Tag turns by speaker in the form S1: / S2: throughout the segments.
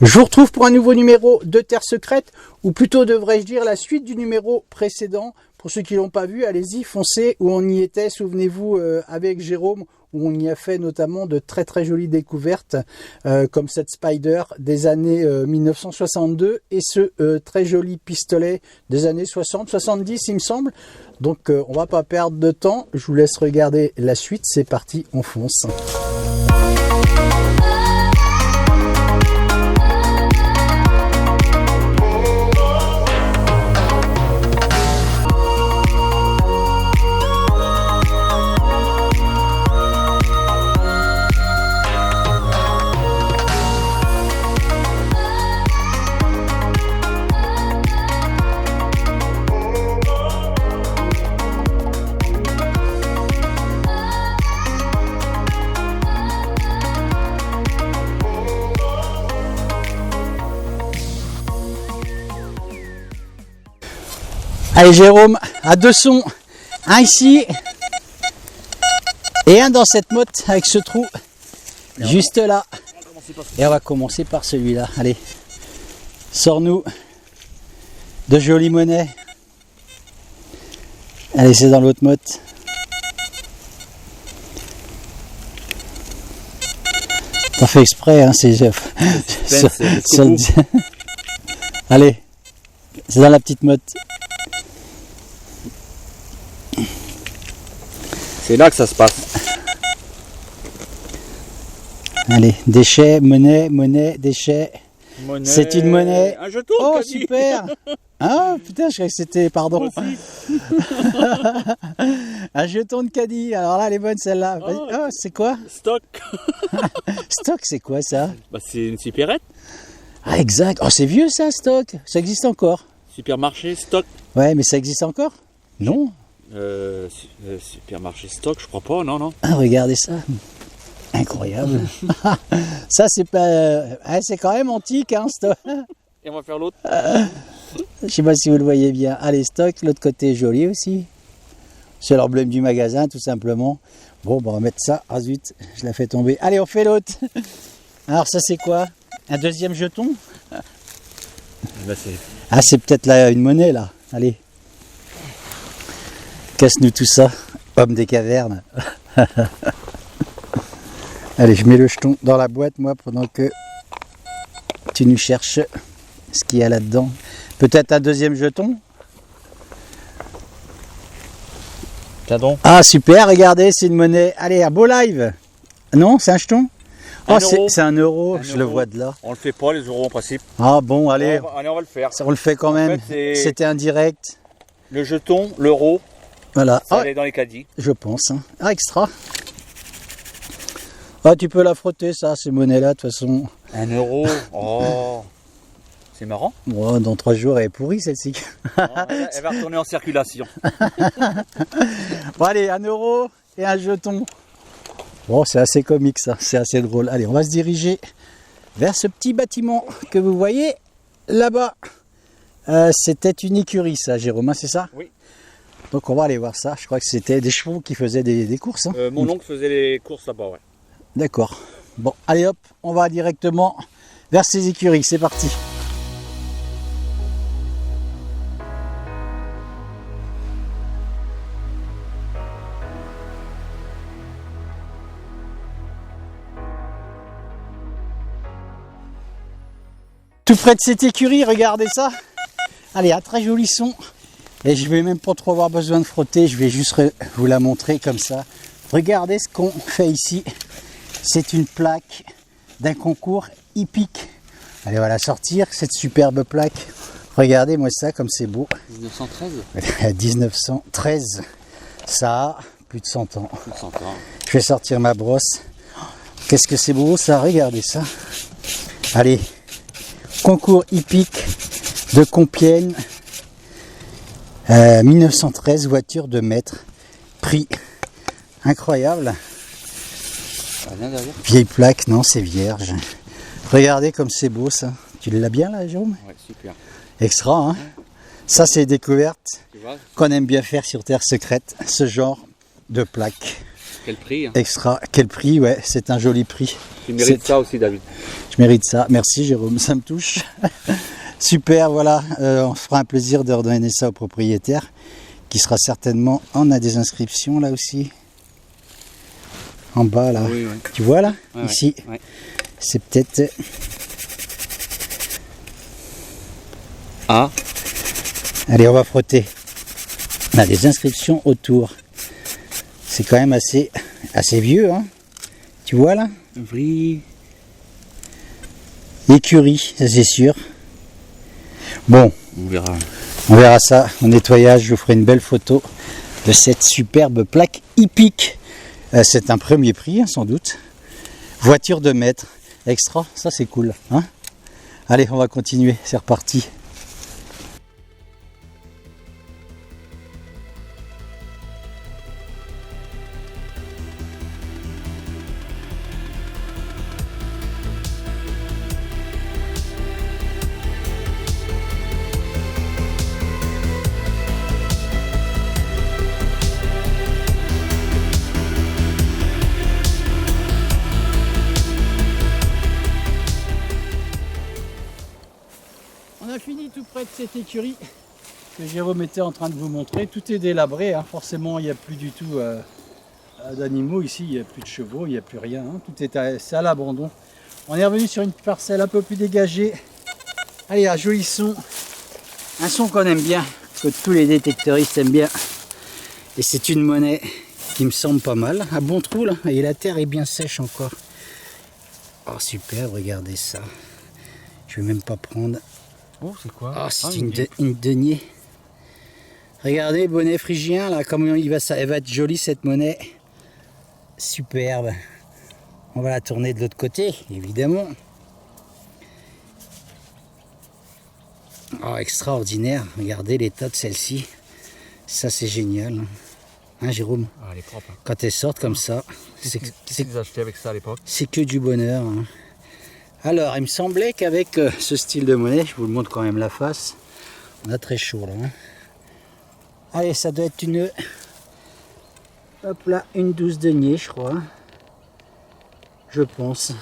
S1: Je vous retrouve pour un nouveau numéro de Terre Secrète, ou plutôt devrais-je dire la suite du numéro précédent. Pour ceux qui ne l'ont pas vu, allez-y, foncez, où on y était, souvenez-vous, avec Jérôme, où on y a fait notamment de très très jolies découvertes, comme cette Spider des années 1962, et ce très joli pistolet des années 60-70 il me semble. Donc on va pas perdre de temps, je vous laisse regarder la suite, c'est parti, on fonce. Allez Jérôme, à deux sons, un ici et un dans cette motte avec ce trou juste là. Et on va commencer par celui-là. Allez, sors-nous de jolies monnaies. Allez, c'est dans l'autre motte. T'as fait exprès, hein, c'est Allez, c'est dans la petite motte.
S2: C'est là que ça se passe.
S1: Allez, déchets, monnaie, déchets. C'est une monnaie.
S2: Un jeton.
S1: Oh, super. Ah, putain, je croyais que c'était, pardon. Un jeton de caddie. Alors là, elle est bonne celle-là.
S2: Oh,
S1: c'est quoi?
S2: Stock.
S1: Stock, c'est quoi ça?
S2: Bah, c'est une supérette.
S1: Ah, exact. Oh, c'est vieux ça, Stock. Ça existe encore?
S2: Supermarché, stock.
S1: Ouais, mais ça existe encore? Non.
S2: Supermarché stock, je crois pas, non.
S1: Ah, regardez ça. Incroyable. Ça, c'est pas. C'est quand même antique, hein, Stock.
S2: Et on va faire l'autre.
S1: Je sais pas si vous le voyez bien. Allez, Stock, l'autre côté est joli aussi. C'est l'emblème du magasin, tout simplement. Bon, on va mettre ça. Ah zut, je la fais tomber. Allez, on fait l'autre. Alors, ça, c'est quoi? Un deuxième jeton?
S2: Là,
S1: ah, c'est peut-être là une monnaie, là. Allez. Casse-nous tout ça, homme des cavernes. Allez, je mets le jeton dans la boîte, moi, pendant que tu nous cherches ce qu'il y a là-dedans. Peut-être un deuxième jeton?
S2: Tiens donc.
S1: Ah, super, regardez, c'est une monnaie. Allez, un beau live. Non, c'est un jeton? Oh, c'est un euro, je le vois de là.
S2: On le fait pas, les euros en principe.
S1: Ah bon, allez.
S2: Allez, on va le faire.
S1: On le fait quand même.
S2: En fait,
S1: c'était indirect.
S2: Le jeton, l'euro.
S1: Voilà.
S2: Ça allait dans les caddies.
S1: Je pense. Hein. Ah, extra. Ah, tu peux la frotter, ça, ces monnaies-là, de toute façon.
S2: Un euro. Oh. C'est marrant.
S1: Bon, dans 3 jours, elle est pourrie, celle-ci.
S2: Elle va retourner en circulation.
S1: Bon, allez, 1 euro et un jeton. Bon, c'est assez comique, ça. C'est assez drôle. Allez, on va se diriger vers ce petit bâtiment que vous voyez là-bas. C'était une écurie, ça, Jérôme, c'est ça?
S2: Oui.
S1: Donc on va aller voir ça. Je crois que c'était des chevaux qui faisaient des courses. Hein.
S2: Mon oncle faisait les courses là-bas, ouais.
S1: D'accord. Bon, allez hop, on va directement vers ces écuries. C'est parti. Tout près de cette écurie, regardez ça. Allez, un très joli son. Et je vais même pas trop avoir besoin de frotter, je vais juste vous la montrer comme ça. Regardez ce qu'on fait ici. C'est une plaque d'un concours hippique. Allez, on va la sortir, cette superbe plaque. Regardez-moi ça, comme c'est beau.
S2: 1913
S1: 1913. Ça a plus de 100 ans.
S2: Plus de 100 ans.
S1: Je vais sortir ma brosse. Qu'est-ce que c'est beau ça, regardez ça. Allez, concours hippique de Compiègne. 1913, voiture de maître. Prix incroyable. Vieille plaque, non, c'est vierge. Regardez comme c'est beau ça. Tu l'as bien là, Jérôme?
S2: Ouais, super.
S1: Extra, hein? Ça, c'est des découvertes qu'on aime bien faire sur Terre Secrète, ce genre de plaque.
S2: Quel prix hein.
S1: Extra. Quel prix, ouais, c'est un joli prix.
S2: Tu mérites ça aussi, David.
S1: Je mérite ça. Merci Jérôme, ça me touche. Super, voilà. On se fera un plaisir de redonner ça au propriétaire, qui sera certainement... On a des inscriptions là aussi. En bas là.
S2: Oui, oui.
S1: Tu vois là,
S2: Ouais,
S1: ici.
S2: ouais.
S1: C'est peut-être...
S2: Ah,
S1: Allez, on va frotter. On a des inscriptions autour. C'est quand même assez vieux, hein. Tu vois là?
S2: oui.
S1: Écurie, ça c'est sûr. Bon,
S2: On verra.
S1: on verra ça au nettoyage. Je vous ferai une belle photo de cette superbe plaque hippique. C'est un premier prix, hein, sans doute. Voiture de maître. Extra, ça c'est cool, hein. Allez, on va continuer. C'est reparti. On a fini tout près de cette écurie que Jérôme était en train de vous montrer. Tout est délabré, hein. Forcément il n'y a plus du tout d'animaux ici, il n'y a plus de chevaux, il n'y a plus rien, hein. Tout est c'est à l'abandon. On est revenu sur une parcelle un peu plus dégagée. Allez, un joli son, un son qu'on aime bien, que tous les détecteuristes aiment bien. Et c'est une monnaie qui me semble pas mal, un bon trou là, et la terre est bien sèche encore. Oh super, regardez ça. Je vais même pas prendre.
S2: Oh, c'est quoi?
S1: Ah, c'est une denier. Regardez, bonnet phrygien, là, comment elle va être jolie cette monnaie. Superbe. On va la tourner de l'autre côté, évidemment. Oh, extraordinaire. Regardez l'état de celle-ci. Ça, c'est génial. Hein, Jérôme?
S2: Ah, elle est propre. Hein.
S1: Quand elles sortent comme ça,
S2: Qu'est-ce que vous achetez avec ça à l'époque?
S1: c'est que du bonheur. Hein. Alors, il me semblait qu'avec ce style de monnaie, je vous le montre quand même la face, on a très chaud là. Hein. Allez, ça doit être une... Hop là, une 12 deniers, je crois. Je pense.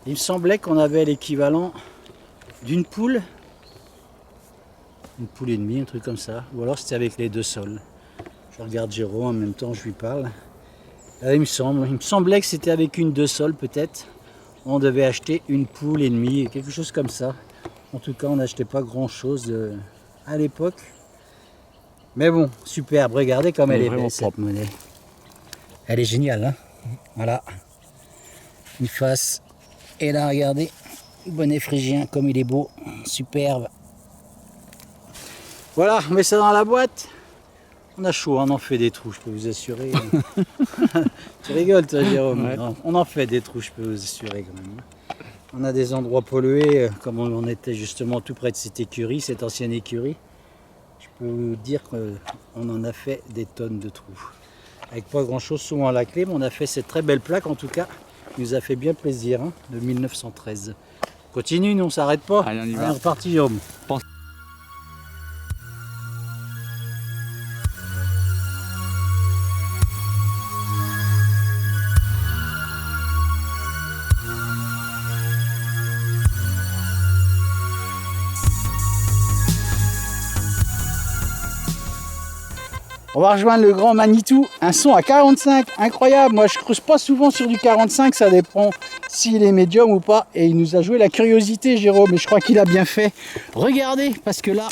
S1: Il me semblait qu'on avait l'équivalent d'une poule. Une poule et demie, un truc comme ça. Ou alors c'était avec les deux sols. Je regarde Jérôme, en même temps je lui parle. Il me semblait que c'était avec une deux sols peut-être. On devait acheter une poule et demie, quelque chose comme ça. En tout cas, on n'achetait pas grand-chose à l'époque. Mais bon, superbe. Regardez comme elle est belle, cette monnaie. Elle est géniale, hein. Voilà. Une face. Et là, regardez, bonnet phrygien, comme il est beau. Superbe. Voilà, on met ça dans la boîte. On a chaud, on en fait des trous, je peux vous assurer. Tu rigoles toi Jérôme? Ouais. Non, on en fait des trous, je peux vous assurer quand même. On a des endroits pollués, comme on était justement tout près de cette écurie, cette ancienne écurie. Je peux vous dire qu'on en a fait des tonnes de trous. Avec pas grand chose souvent à la clé, mais on a fait cette très belle plaque en tout cas. Il nous a fait bien plaisir, hein, de 1913. Continue, nous on s'arrête pas.
S2: Allez, on y va.
S1: Allez, on est reparti Jérôme. On va rejoindre le grand Manitou, un son à 45, incroyable. Moi je creuse pas souvent sur du 45, ça dépend s'il est médium ou pas. Et il nous a joué la curiosité Jérôme, et je crois qu'il a bien fait. Regardez, parce que là,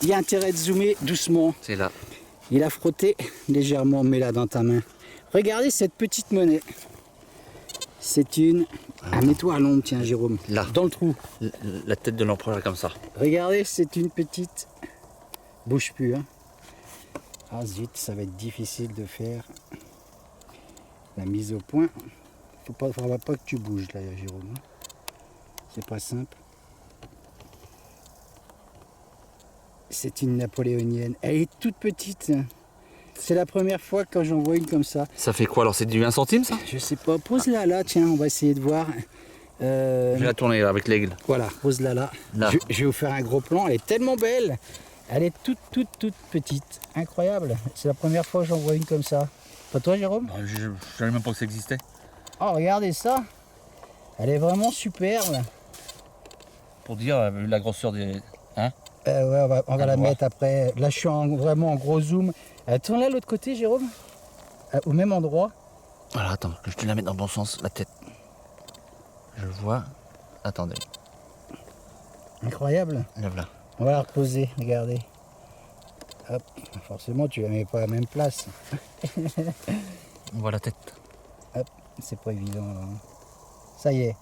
S1: il y a intérêt de zoomer doucement.
S2: C'est là.
S1: Il a frotté légèrement, mets-la dans ta main. Regardez cette petite monnaie. C'est une... Ah, mets-toi à l'ombre, tiens Jérôme,
S2: Là.
S1: dans le trou.
S2: La tête de l'empereur est comme ça.
S1: Regardez, c'est une petite... Bouge plus, hein. Ah zut, ça va être difficile de faire la mise au point. Faudra pas que tu bouges là, Jérôme. C'est pas simple. C'est une napoléonienne. Elle est toute petite. C'est la première fois que j'en vois une comme ça.
S2: Ça fait quoi alors? C'est du 1 centime ça?
S1: Je sais pas. Pose-la là, tiens, on va essayer de voir.
S2: Je vais la tourner avec l'aigle.
S1: Voilà, pose-la là.
S2: Là.
S1: Je vais vous faire un gros plan. Elle est tellement belle. Elle est toute petite. Incroyable. C'est la première fois que j'en vois une comme ça. Pas toi, Jérôme?
S2: Je savais même pas que ça existait.
S1: Oh, regardez ça. Elle est vraiment superbe.
S2: Pour dire, vu la grosseur des... Hein?
S1: Ouais, on va la
S2: voir.
S1: mettre après. Là, je suis vraiment en gros zoom. Tourne là, l'autre côté, Jérôme. Au même endroit.
S2: Voilà, attends, que je te la mette dans le bon sens, la tête. Je vois. Attendez,
S1: Incroyable.
S2: lève-la.
S1: On va la reposer, regardez. Hop, forcément, tu la mets pas à la même place.
S2: On voit la tête.
S1: Hop, c'est pas évident. Là. Ça y est.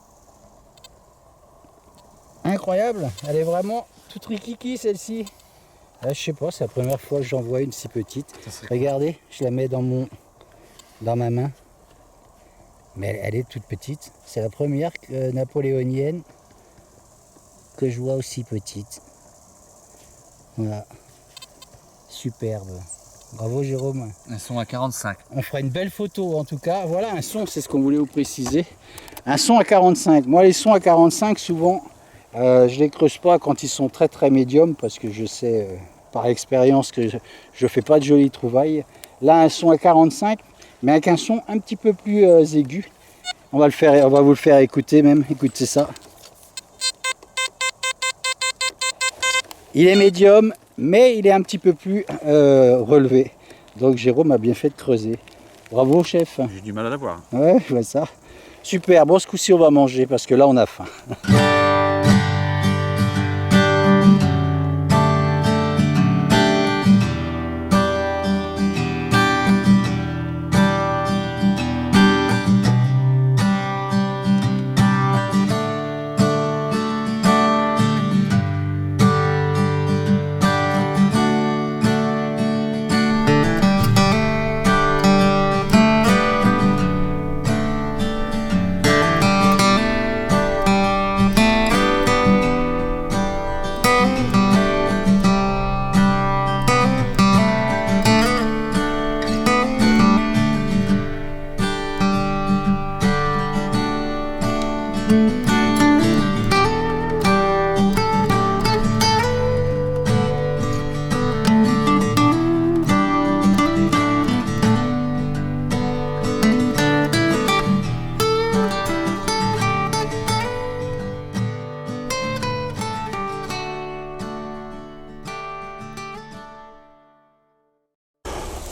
S1: Incroyable. Elle est vraiment toute rikiki, celle-ci. Je sais pas, c'est la première fois que j'en vois une si petite. Regardez, je la mets dans ma main. Mais elle est toute petite. C'est la première napoléonienne que je vois aussi petite. Voilà. Superbe. Bravo Jérôme.
S2: Elles sont à 45.
S1: On fera une belle photo en tout cas. Voilà un son, c'est ce qu'on voulait vous préciser. Un son à 45. Moi les sons à 45 souvent, je les creuse pas quand ils sont très très médiums parce que je sais par expérience que je fais pas de jolies trouvailles. Là un son à 45 mais avec un son un petit peu plus aigu. On va vous le faire écouter même. Écoutez ça. Il est médium, mais il est un petit peu plus relevé. Donc Jérôme a bien fait de creuser. Bravo chef.
S2: J'ai du mal à la voir.
S1: Ouais, je vois ça. Super, bon ce coup-ci on va manger parce que là on a faim.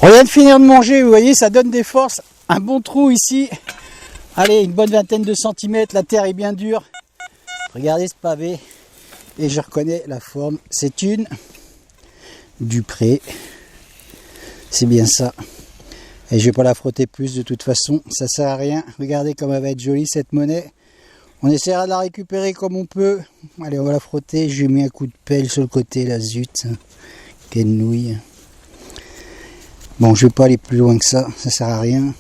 S1: On vient de finir de manger, vous voyez, ça donne des forces. Un bon trou ici. Allez, une bonne vingtaine de centimètres, la terre est bien dure. Regardez ce pavé. Et je reconnais la forme. C'est une Dupré. C'est bien ça. Et je vais pas la frotter plus de toute façon, ça sert à rien. Regardez comme elle va être jolie cette monnaie. On essaiera de la récupérer comme on peut. Allez, on va la frotter. J'ai mis un coup de pelle sur le côté, la zut. Quelle nouille. Bon, je vais pas aller plus loin que ça sert à rien.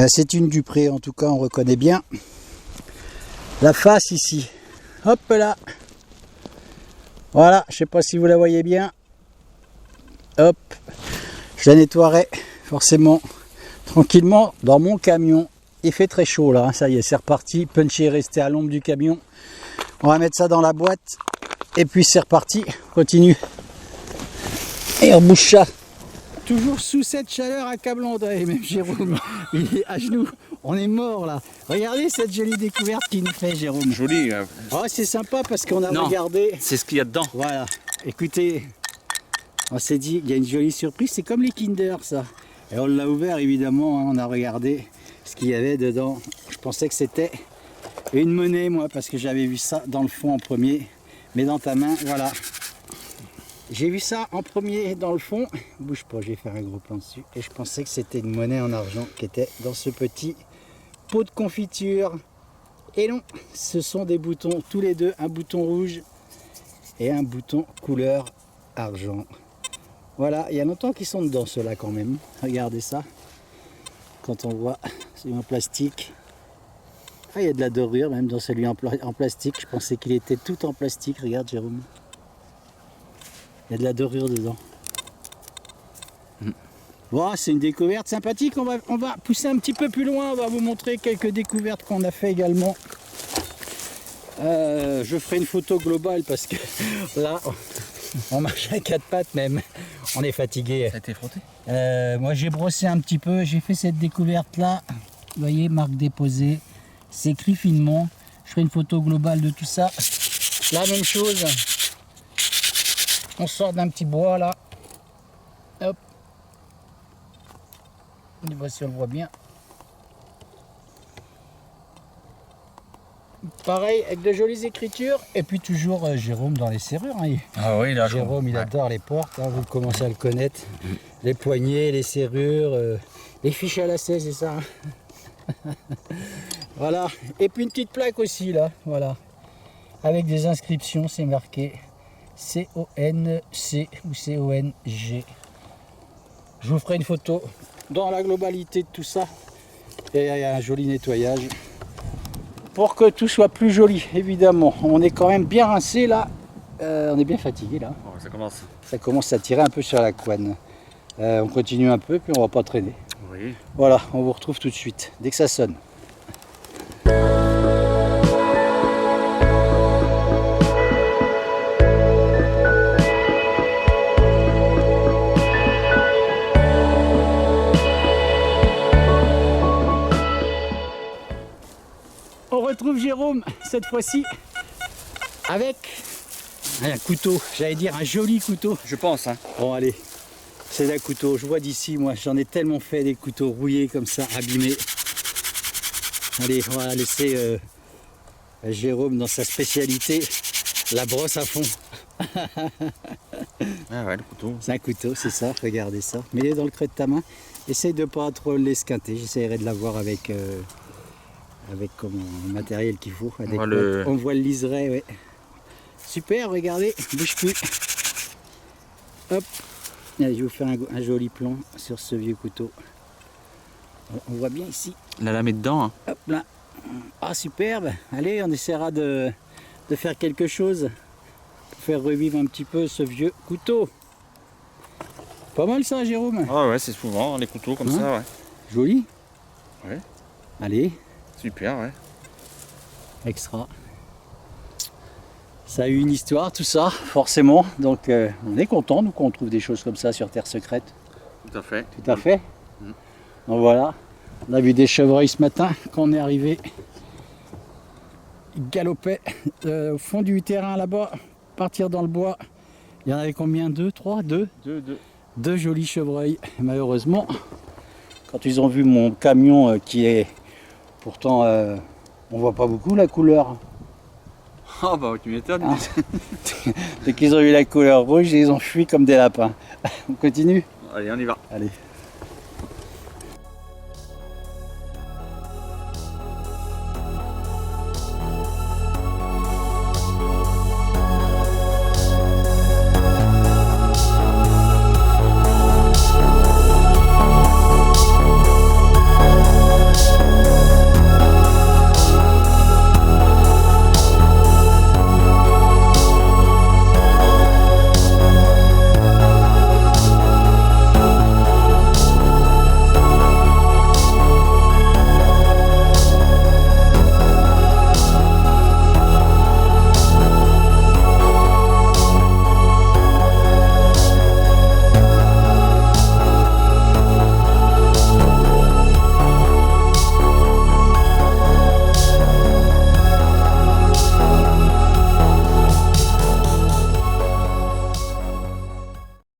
S1: C'est une Dupré, en tout cas, on reconnaît bien la face ici. Hop là. Voilà, je sais pas si vous la voyez bien. Hop, je la nettoierai forcément tranquillement dans mon camion. Il fait très chaud là, ça y est, c'est reparti. Punchy est resté à l'ombre du camion. On va mettre ça dans la boîte et puis c'est reparti. On continue. Et on bouge ça. Toujours sous cette chaleur accablante, et même Jérôme, il est à genoux. On est mort là. Regardez cette jolie découverte qu'il nous fait Jérôme.
S2: Joli.
S1: Oh, c'est sympa parce qu'on a
S2: Non,
S1: regardé.
S2: c'est ce qu'il y a dedans.
S1: Voilà. Écoutez, on s'est dit, il y a une jolie surprise. C'est comme les Kinder ça. Et on l'a ouvert évidemment. On a regardé ce qu'il y avait dedans. Je pensais que c'était une monnaie moi parce que j'avais vu ça dans le fond en premier. Mais dans ta main, voilà. J'ai vu ça en premier dans le fond, bouge pas, je vais faire un gros plan dessus, et je pensais que c'était une monnaie en argent qui était dans ce petit pot de confiture. Et non, ce sont des boutons, tous les deux, un bouton rouge et un bouton couleur argent. Voilà, il y a longtemps qu'ils sont dedans ceux-là quand même, regardez ça, quand on voit, c'est en plastique. Ah, il y a de la dorure même dans celui en plastique, je pensais qu'il était tout en plastique, regarde Jérôme. Il y a de la dorure dedans. Bon, c'est une découverte sympathique. On va pousser un petit peu plus loin. On va vous montrer quelques découvertes qu'on a fait également. Je ferai une photo globale parce que là, On marche à quatre pattes même. On est fatigué.
S2: Ça a été frotté?
S1: Moi j'ai brossé un petit peu, j'ai fait cette découverte là. Vous voyez, marque déposée. C'est écrit finement. Je ferai une photo globale de tout ça. La même chose. On sort d'un petit bois là. Hop. On voit si on le voit bien. Pareil, avec de jolies écritures. Et puis toujours Jérôme dans les serrures. Hein.
S2: Ah oui, là,
S1: Jérôme, il adore les portes. Hein. Vous commencez à le connaître. Les poignées, les serrures, les fiches à lacets, c'est ça. Hein. Voilà. Et puis une petite plaque aussi là. Voilà. Avec des inscriptions, c'est marqué C-O-N-C ou C-O-N-G. Je vous ferai une photo dans la globalité de tout ça. Et il y a un joli nettoyage. Pour que tout soit plus joli, évidemment. On est quand même bien rincé là. On est bien fatigué là.
S2: Oh, ça commence.
S1: Ça commence à tirer un peu sur la couenne. On continue un peu, puis on va pas traîner.
S2: Oui.
S1: Voilà, on vous retrouve tout de suite, dès que ça sonne. On retrouve Jérôme cette fois-ci avec un couteau, j'allais dire un joli couteau.
S2: Je pense, hein.
S1: Bon allez, c'est un couteau, je vois d'ici moi, j'en ai tellement fait des couteaux rouillés comme ça, abîmés. Allez, on va laisser Jérôme dans sa spécialité, la brosse à fond.
S2: Ah ouais, le couteau.
S1: C'est un couteau, c'est ça, regardez ça. Mets-le dans le creux de ta main, essaye de ne pas trop l'esquinter, j'essaierai de l'avoir avec... avec le matériel qu'il faut. On voit le liseré, ouais. Super, regardez, bouge plus. Hop, allez, je vais vous faire un joli plan sur ce vieux couteau. On voit bien ici.
S2: La lame est dedans. Hein.
S1: Hop là. Ah superbe. Allez, on essaiera de faire quelque chose pour faire revivre un petit peu ce vieux couteau. Pas mal ça, Jérôme.
S2: Ah ouais, c'est souvent les couteaux comme ça, ouais.
S1: Joli.
S2: Ouais.
S1: Allez.
S2: Super, ouais.
S1: Extra. Ça a eu une histoire, tout ça, forcément. Donc on est content, nous, qu'on trouve des choses comme ça sur Terre Secrète.
S2: Tout à fait.
S1: Tout à fait. Donc voilà, on a vu des chevreuils ce matin quand on est arrivé. Ils galopaient au fond du terrain là-bas, partir dans le bois. Il y en avait combien? Deux, trois? Deux jolis chevreuils. Et malheureusement, quand ils ont vu mon camion qui est... Pourtant, on voit pas beaucoup la couleur.
S2: Ah bah tu m'étonnes.
S1: Ah. Dès qu'ils ont eu la couleur rouge, ils ont fui comme des lapins. On continue?
S2: Allez, on y va.
S1: Allez.